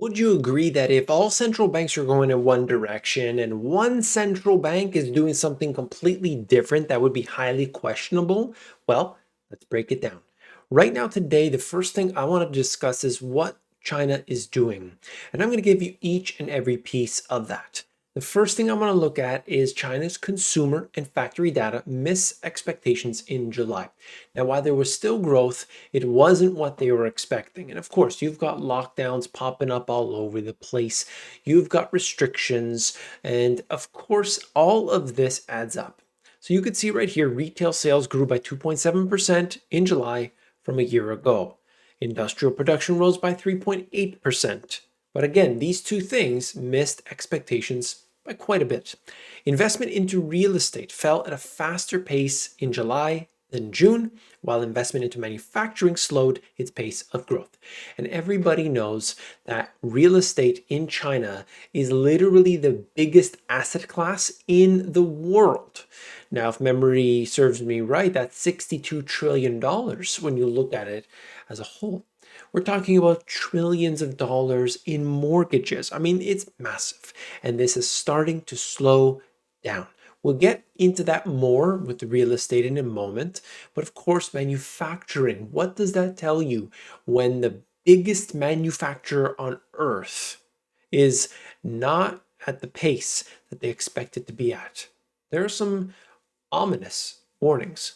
Would you agree that if all central banks are going in one direction and one central bank is doing something completely different, that would be highly questionable? Well, let's break it down. Right now, today, the first thing I want to discuss is what China is doing. And I'm going to give you each and every piece of that. The first thing I want to look at is China's consumer and factory data miss expectations in July. Now, while there was still growth, it wasn't what they were expecting. And of course, you've got lockdowns popping up all over the place. You've got restrictions. And of course, all of this adds up. So you can see right here, retail sales grew by 2.7% in July from a year ago. Industrial production rose by 3.8%. But again, these two things missed expectations by quite a bit. Investment into real estate fell at a faster pace in July than June, while investment into manufacturing slowed its pace of growth. And everybody knows that real estate in China is literally the biggest asset class in the world. Now, if memory serves me right, that's $62 trillion when you look at it as a whole. We're talking about trillions of dollars in mortgages. I mean, it's massive. And this is starting to slow down. We'll get into that more with the real estate in a moment. But of course, manufacturing, what does that tell you when the biggest manufacturer on earth is not at the pace that they expect it to be at? There are some ominous warnings.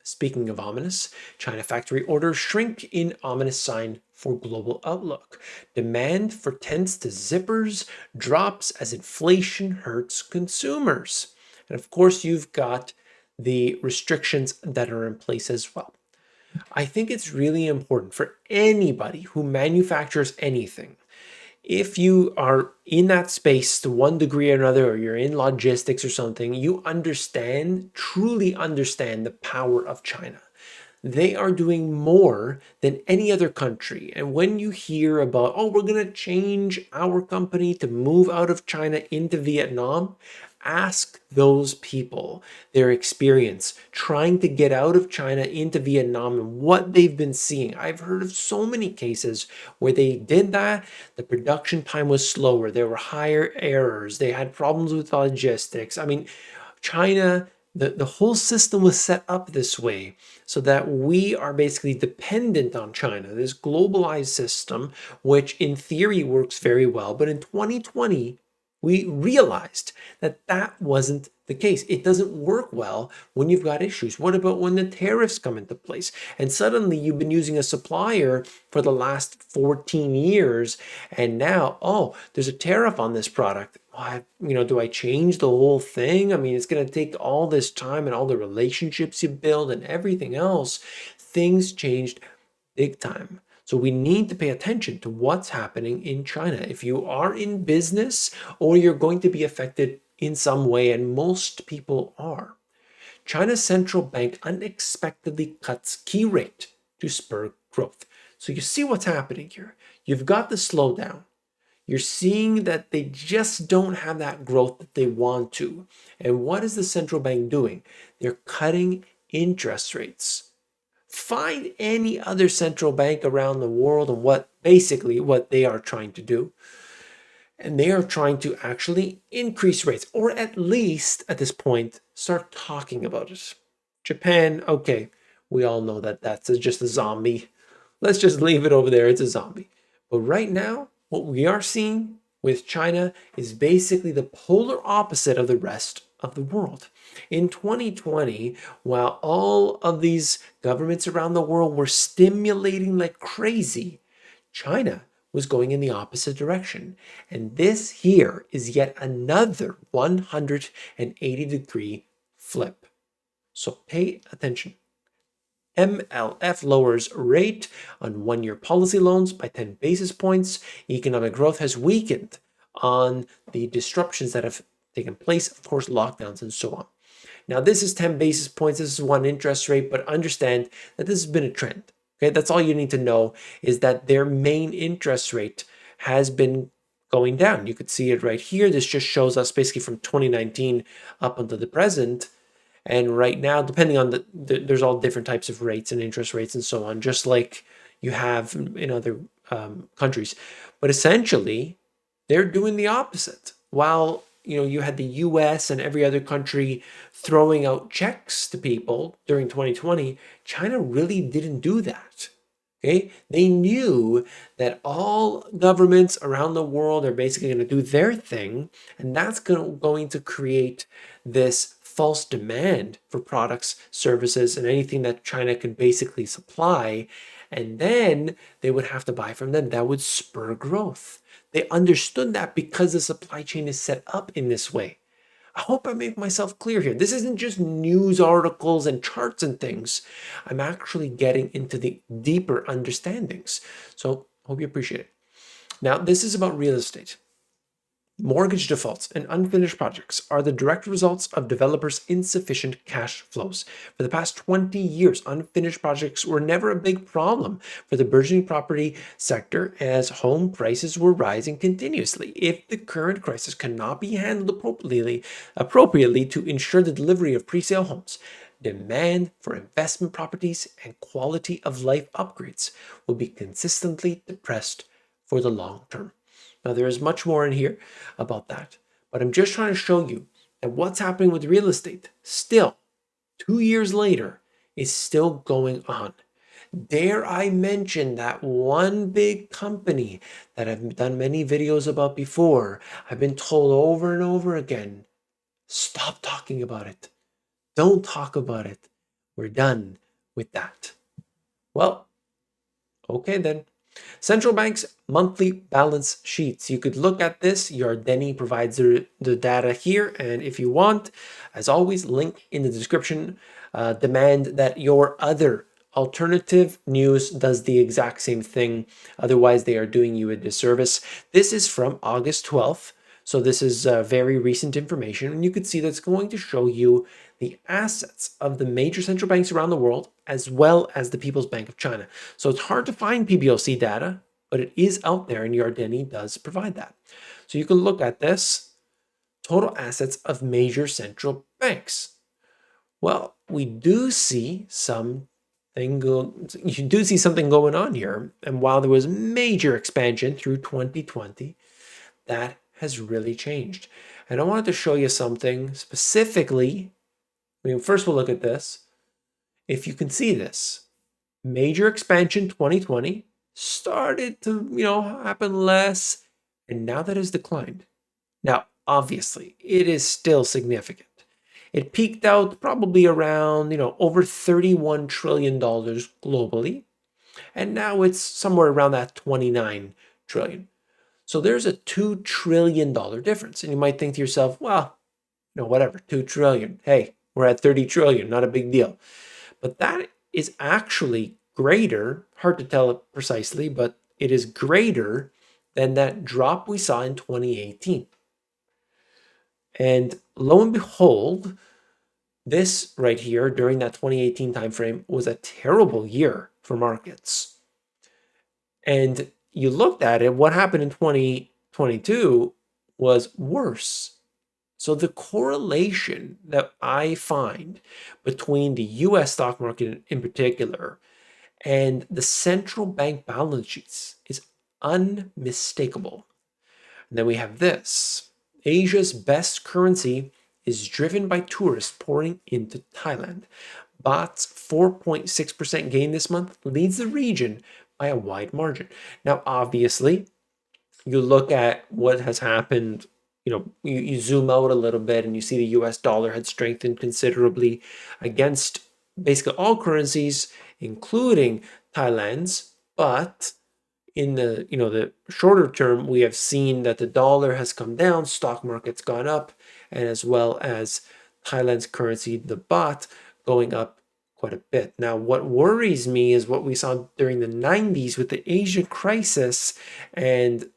Speaking of ominous, China factory orders shrink in ominous sign for global outlook. Demand for tents to zippers drops as inflation hurts consumers. And of course, you've got the restrictions that are in place as well. I think it's really important for anybody who manufactures anything, if you are in that space to one degree or another, or you're in logistics or something, you understand, truly understand the power of China. They are doing more than any other country. And when you hear about, oh, we're going to change our company to move out of China into Vietnam, ask those people their experience trying to get out of China into Vietnam and what they've been seeing. I've heard of so many cases where they did that. The production time was slower. There were higher errors. They had problems with logistics. I mean, China, the whole system was set up this way so that we are basically dependent on China, this globalized system, which in theory works very well. But in 2020, we realized that that wasn't the case. It doesn't work well when you've got issues. What about when the tariffs come into place and suddenly you've been using a supplier for the last 14 years and now, oh, there's a tariff on this product. Do I change the whole thing? I mean, it's going to take all this time and all the relationships you build and everything else. Things changed big time. So we need to pay attention to what's happening in China. If you are in business or you're going to be affected in some way, and most people are, China's central bank unexpectedly cuts key rate to spur growth. So you see what's happening here. You've got the slowdown. You're seeing that they just don't have that growth that they want to. And what is the central bank doing? They're cutting interest rates. Find any other central bank around the world and what they are trying to do. And they are trying to actually increase rates, or at least at this point, start talking about it. Japan, okay, we all know that that's just a zombie. Let's just leave it over there. It's a zombie. But right now, what we are seeing with China is basically the polar opposite of the rest of the world. In 2020, while all of these governments around the world were stimulating like crazy, China was going in the opposite direction. And this here is yet another 180-degree flip. So pay attention. MLF lowers rate on one-year policy loans by 10 basis points. Economic growth has weakened on the disruptions that have taken place, of course, lockdowns and so on. Now, this is 10 basis points. This is one interest rate, but understand that this has been a trend. Okay, that's all you need to know is that their main interest rate has been going down. You could see it right here. This just shows us basically from 2019 up until the present. And right now, depending on there's all different types of rates and interest rates and so on, just like you have in other countries. But essentially, they're doing the opposite. While you had the US and every other country throwing out checks to people during 2020, China really didn't do that. Okay? They knew that all governments around the world are basically going to do their thing, and that's going to create this false demand for products, services, and anything that China can basically supply. And then they would have to buy from them. That would spur growth. They understood that because the supply chain is set up in this way. I hope I make myself clear here. This isn't just news articles and charts and things. I'm actually getting into the deeper understandings. So hope you appreciate it. Now, this is about real estate. Mortgage defaults and unfinished projects are the direct results of developers' insufficient cash flows. For the past 20 years, unfinished projects were never a big problem for the burgeoning property sector as home prices were rising continuously. If the current crisis cannot be handled appropriately to ensure the delivery of pre-sale homes, demand for investment properties and quality of life upgrades will be consistently depressed for the long term. Now, there is much more in here about that, but I'm just trying to show you that what's happening with real estate still, 2 years later, is still going on. Dare I mention that one big company that I've done many videos about before? I've been told over and over again, stop talking about it. Don't talk about it. We're done with that. Well, okay then. Central banks' monthly balance sheets. You could look at this. Yardeni provides the data here. And if you want, as always, link in the description. Demand that your other alternative news does the exact same thing. Otherwise, they are doing you a disservice. This is from August 12th. So this is very recent information. And you could see that's going to show you the assets of the major central banks around the world, as well as the People's Bank of China. So it's hard to find PBOC data, but it is out there, and Yardeni does provide that. So you can look at this, total assets of major central banks. Well, we do see something going on here. And while there was major expansion through 2020, that has really changed. And I wanted to show you something specifically. First we'll look at this. If you can see this, major expansion 2020 started to, happen less, and now that has declined. Now, obviously, it is still significant. It peaked out probably around, over $31 trillion globally, and now it's somewhere around that 29 trillion. So there's a $2 trillion difference. And you might think to yourself, well, whatever, 2 trillion. Hey, we're at 30 trillion, not a big deal. But that is actually greater, hard to tell it precisely, but it is greater than that drop we saw in 2018. And lo and behold, this right here during that 2018 timeframe was a terrible year for markets. And you looked at it, what happened in 2022 was worse. So the correlation that I find between the US stock market in particular and the central bank balance sheets is unmistakable. And then we have this. Asia's best currency is driven by tourists pouring into Thailand. Baht's 4.6% gain this month leads the region by a wide margin. Now, obviously, you look at what has happened, you zoom out a little bit and you see the US dollar had strengthened considerably against basically all currencies, including Thailand's. But in the shorter term, we have seen that the dollar has come down, stock market's gone up, and as well as Thailand's currency, the baht, going up quite a bit. Now, what worries me is what we saw during the 90s with the Asia crisis, and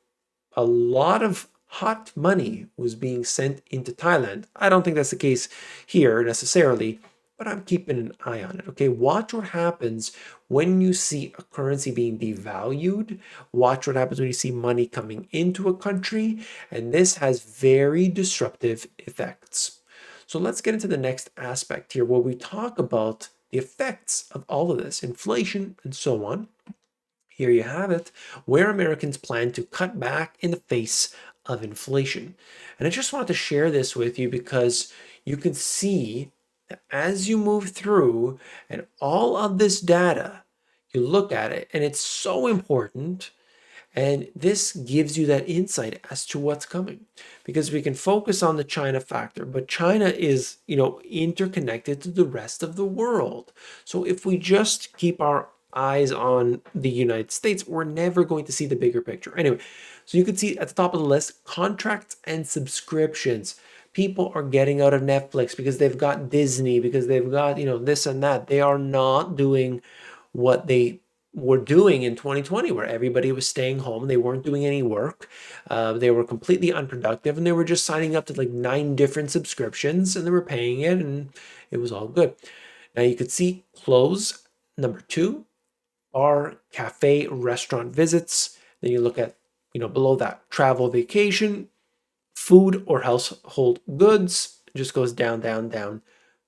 a lot of hot money was being sent into Thailand. I don't think that's the case here necessarily, but I'm keeping an eye on it. Okay, watch what happens when you see a currency being devalued. Watch what happens when you see money coming into a country, and this has very disruptive effects. So let's get into the next aspect here where we talk about the effects of all of this, inflation and so on. Here you have it, where Americans plan to cut back in the face of inflation. And I just wanted to share this with you because you can see that as you move through and all of this data, you look at it and it's so important. And this gives you that insight as to what's coming because we can focus on the China factor, but China is, interconnected to the rest of the world. So if we just keep our eyes on the United States, we're never going to see the bigger picture. Anyway, so you can see at the top of the list, contracts and subscriptions. People are getting out of Netflix because they've got Disney, because they've got, this and that. They are not doing what they were doing in 2020, where everybody was staying home. They weren't doing any work. They were completely unproductive, and they were just signing up to like 9 different subscriptions, and they were paying it, and it was all good. Now you could see close number 2, bar, cafe, restaurant visits. Then you look at, below that, travel, vacation, food or household goods. It just goes down, down, down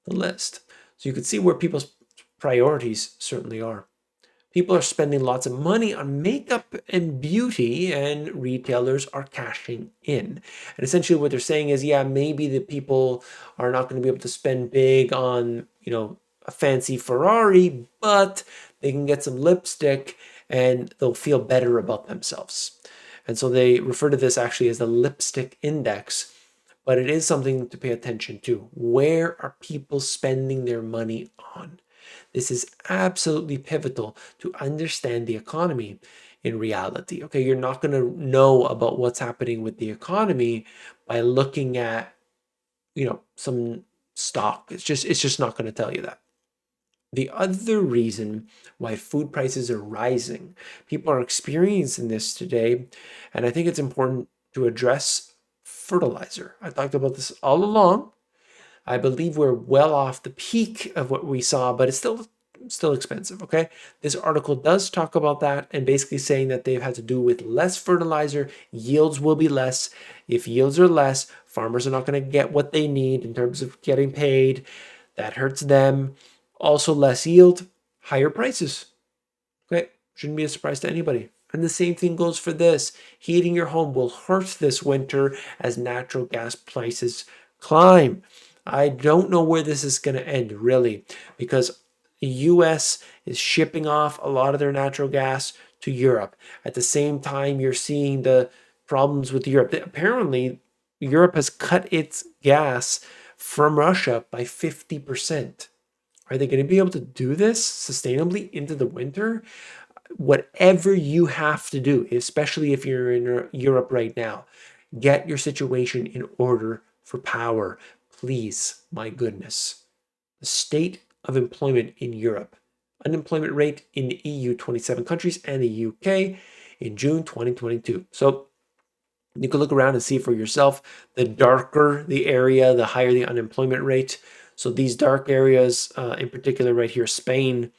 the list. So you can see where people's priorities certainly are. People are spending lots of money on makeup and beauty, and retailers are cashing in. And essentially what they're saying is, yeah, maybe the people are not going to be able to spend big on, a fancy Ferrari, but they can get some lipstick and they'll feel better about themselves. And so they refer to this actually as the lipstick index, but it is something to pay attention to. Where are people spending their money on? This is absolutely pivotal to understand the economy in reality. Okay, you're not going to know about what's happening with the economy by looking at, some stock. It's just not going to tell you that. The other reason why food prices are rising, people are experiencing this today, and I think it's important to address fertilizer. I talked about this all along. I believe we're well off the peak of what we saw, but it's still expensive, okay? This article does talk about that and basically saying that they've had to do with less fertilizer, yields will be less. If yields are less, farmers are not going to get what they need in terms of getting paid. That hurts them. Also less yield, higher prices. Okay, shouldn't be a surprise to anybody. And the same thing goes for this. Heating your home will hurt this winter as natural gas prices climb. I don't know where this is going to end, really, because the US is shipping off a lot of their natural gas to Europe. At the same time, you're seeing the problems with Europe. Apparently, Europe has cut its gas from Russia by 50%. Are they going to be able to do this sustainably into the winter? Whatever you have to do, especially if you're in Europe right now, get your situation in order for power. Please, my goodness. The state of employment in Europe. Unemployment rate in the EU, 27 countries, and the UK in June 2022. So you can look around and see for yourself. The darker the area, the higher the unemployment rate. So these dark areas, in particular right here, Spain,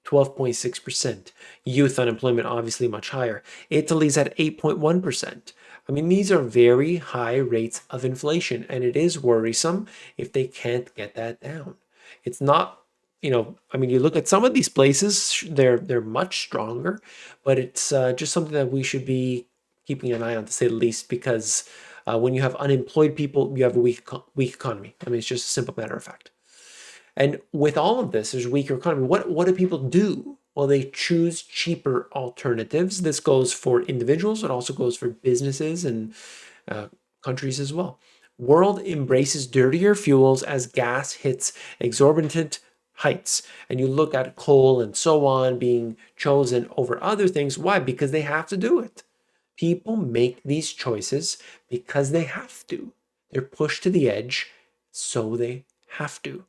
12.6%. Youth unemployment, obviously much higher. Italy's at 8.1%. I mean, these are very high rates of inflation, and it is worrisome if they can't get that down. It's not, you look at some of these places, they're much stronger, but it's just something that we should be keeping an eye on, to say the least, because when you have unemployed people, you have a weak economy. I mean, it's just a simple matter of fact. And with all of this, there's a weaker economy. What do people do? Well, they choose cheaper alternatives. This goes for individuals. It also goes for businesses and countries as well. World embraces dirtier fuels as gas hits exorbitant heights. And you look at coal and so on being chosen over other things. Why? Because they have to do it. People make these choices because they have to. They're pushed to the edge, so they have to.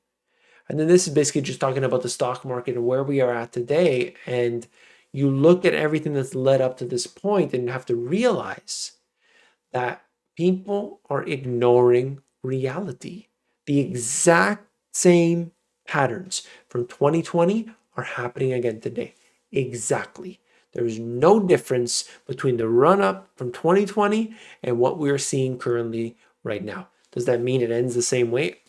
And then this is basically just talking about the stock market and where we are at today. And you look at everything that's led up to this point and you have to realize that people are ignoring reality. The exact same patterns from 2020 are happening again today. Exactly. There's no difference between the run up from 2020 and what we're seeing currently right now. Does that mean it ends the same way?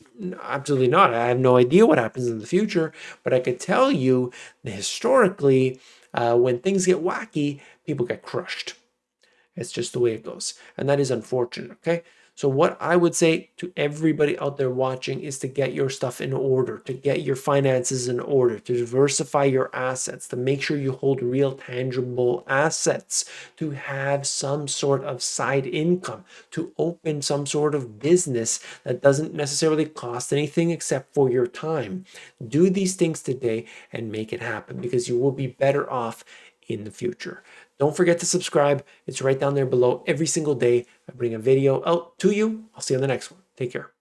Absolutely not. I have no idea what happens in the future, but I could tell you that historically, When things get wacky, people get crushed. It's just the way it goes. And that is unfortunate, okay? So what I would say to everybody out there watching is to get your stuff in order, to get your finances in order, to diversify your assets, to make sure you hold real tangible assets, to have some sort of side income, to open some sort of business that doesn't necessarily cost anything except for your time. Do these things today and make it happen, because you will be better off in the future. Don't forget to subscribe. It's right down there below. Every single day, I bring a video out to you. I'll see you on the next one. Take care.